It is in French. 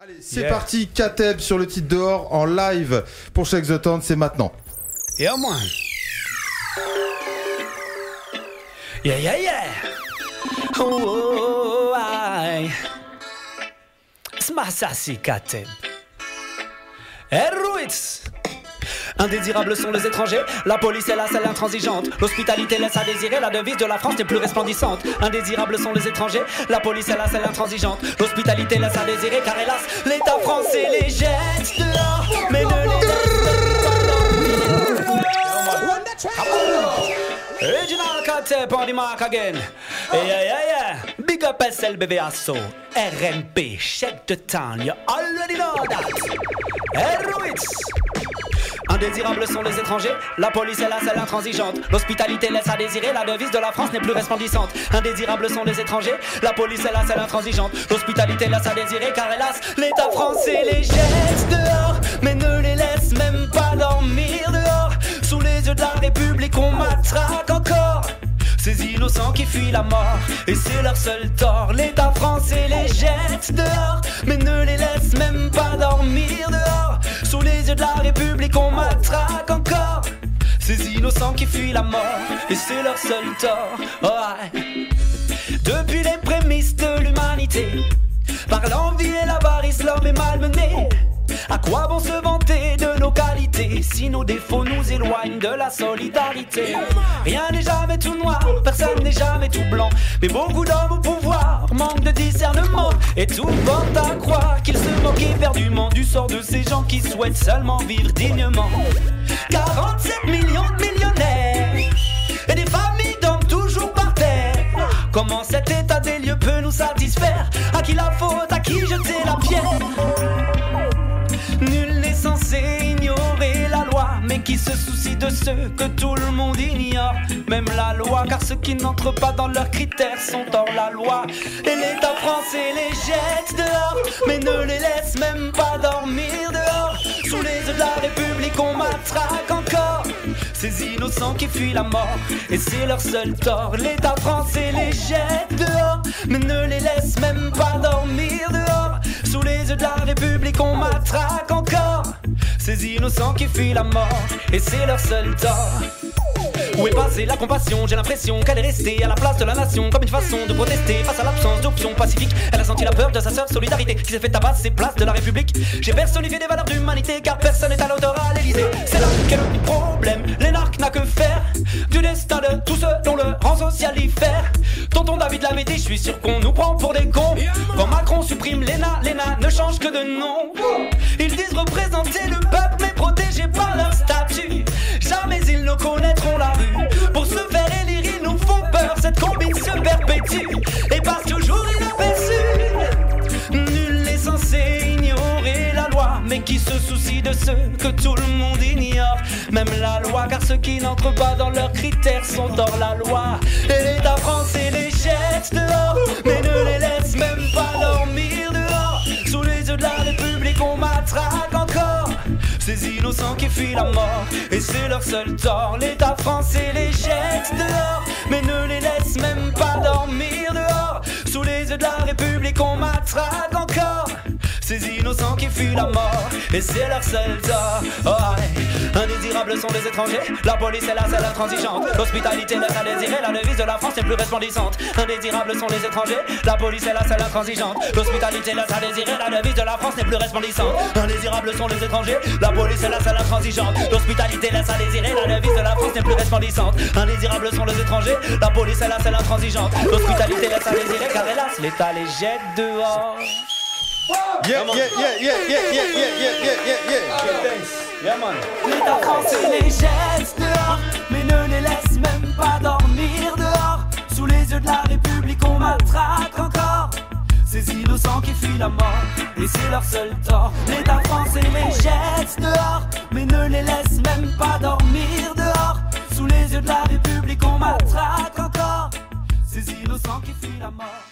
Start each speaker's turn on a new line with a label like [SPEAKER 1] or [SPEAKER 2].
[SPEAKER 1] Allez, c'est parti, Kateb sur le titre Dehors en live pour Shake the Town, c'est maintenant.
[SPEAKER 2] Yeah, man. Yeah, yeah, yeah. Oh, aïe. Smassassi, Kateb. Erwitz. Indésirables sont les étrangers, la police est la seule intransigeante. L'hospitalité laisse à désirer, la devise de la France n'est plus resplendissante. Indésirables sont les étrangers, la police est la seule intransigeante. L'hospitalité laisse à désirer, car hélas, l'État français les jette dehors, mais ne les laisse pas. Original Kateb on the mark again. Yeah, yeah, yeah. Big up SLBV Asso. RMP, Shake the Town, you already know that. Erwitz. Indésirables sont les étrangers, la police est la seule intransigeante. L'hospitalité laisse à désirer, la devise de la France n'est plus resplendissante. Indésirables sont les étrangers, la police est la seule intransigeante. L'hospitalité laisse à désirer, car hélas, l'État français les jette dehors, mais ne les laisse même pas dormir dehors. Sous les yeux de la République, on matraque encore ces innocents qui fuient la mort, et c'est leur seul tort. L'État français les jette dehors, mais ne les laisse même pas dormir dehors. Sous les yeux de la République, on matraque encore ces innocents qui fuient la mort, et c'est leur seul tort. Oh, ouais. Depuis les prémices de l'humanité, par l'envie et l'avarice, l'homme est malmené. À quoi bon se vanter de nos qualités si nos défauts nous éloignent de la solidarité? Rien n'est jamais tout noir, personne n'est jamais tout blanc, mais beaucoup d'hommes au pouvoir manquent de discernement, et tout porte à croire qu'ils se moquent éperdument du sort de ces gens qui souhaitent seulement vivre dignement. 47 millions de millionnaires et des familles dorment toujours par terre. Comment cet état des lieux peut nous satisfaire? À qui la faute, à qui jeter la pierre? Nul n'est censé ignorer la loi, mais qui se soucie de ceux que tout le monde ignore, même la loi, car ceux qui n'entrent pas dans leurs critères sont hors la loi. Et l'État français les jette dehors, mais ne les laisse même pas dormir dehors. Sous les yeux de la République, on matraque encore ces innocents qui fuient la mort, et c'est leur seul tort. L'État français les jette dehors, mais ne les laisse même pas dormir dehors. Sous les yeux de la République, on matraque encore ces innocents qui fuient la mort, et c'est leur seul tort. Où est passée la compassion? J'ai l'impression qu'elle est restée à la place de la nation, comme une façon de protester face à l'absence d'options pacifiques. Elle a senti la peur de sa sœur Solidarité, qui s'est fait tabasser place de la République. J'ai personnifié des valeurs d'humanité, car personne n'est à l'auteur à l'Élysée. C'est là qu'est le problème, l'énarque n'a que faire du destin de tous ceux dont le rang socialifère. Tonton David l'avait dit, je suis sûr qu'on nous prend pour des cons. Quand Macron supprime l'ENA, l'ENA ne change que de nom. Ils disent représenter le peuple, mais protégés par leur statut. Jamais ils ne connaîtront la rue. Pour se faire élire, ils nous font peur. Cette combine se perpétue et passe toujours inaperçue. Nul n'est censé ignorer la loi, mais qui se soucie de ceux que tout le monde ignore, même la loi, car ceux qui n'entrent pas dans leurs critères sont hors la loi. Et l'État français les jette dehors, mais ne les laisse même pas dormir dehors. Sous les yeux de la République, on matraque encore ces innocents qui fuient la mort, et c'est leur seul tort. L'État français les jette dehors, mais ne les laisse même pas dormir dehors. Sous les yeux de la République, on matraque encore ces innocents qui fuient la mort, et c'est leur seul tort. Oh, ouais. Indésirables sont les étrangers, la police est la seule intransigeante. L'hospitalité laisse à désirer, la devise de la France est plus resplendissante. Indésirables sont les étrangers, la police est la seule intransigeante. L'hospitalité laisse à désirer, la devise de la France n'est plus resplendissante. Indésirables sont les étrangers, la police est la seule intransigeante. L'hospitalité laisse à désirer, la devise de la France n'est plus resplendissante. Indésirables sont les étrangers, la police est la seule intransigeante. L'hospitalité laisse à désirer, car hélas, l'État les jette dehors.
[SPEAKER 1] Yeah, yeah, yeah, yeah, yeah, yeah, yeah, yeah, yeah, yeah.
[SPEAKER 2] Yeah, man. L'État français les jette dehors, mais ne les laisse même pas dormir dehors. Sous les yeux de la République, on matraque encore ces innocents qui fuient la mort, et c'est leur seul tort. L'État français les jette dehors, mais ne les laisse même pas dormir dehors. Sous les yeux de la République, on matraque encore ces innocents qui fuient la mort.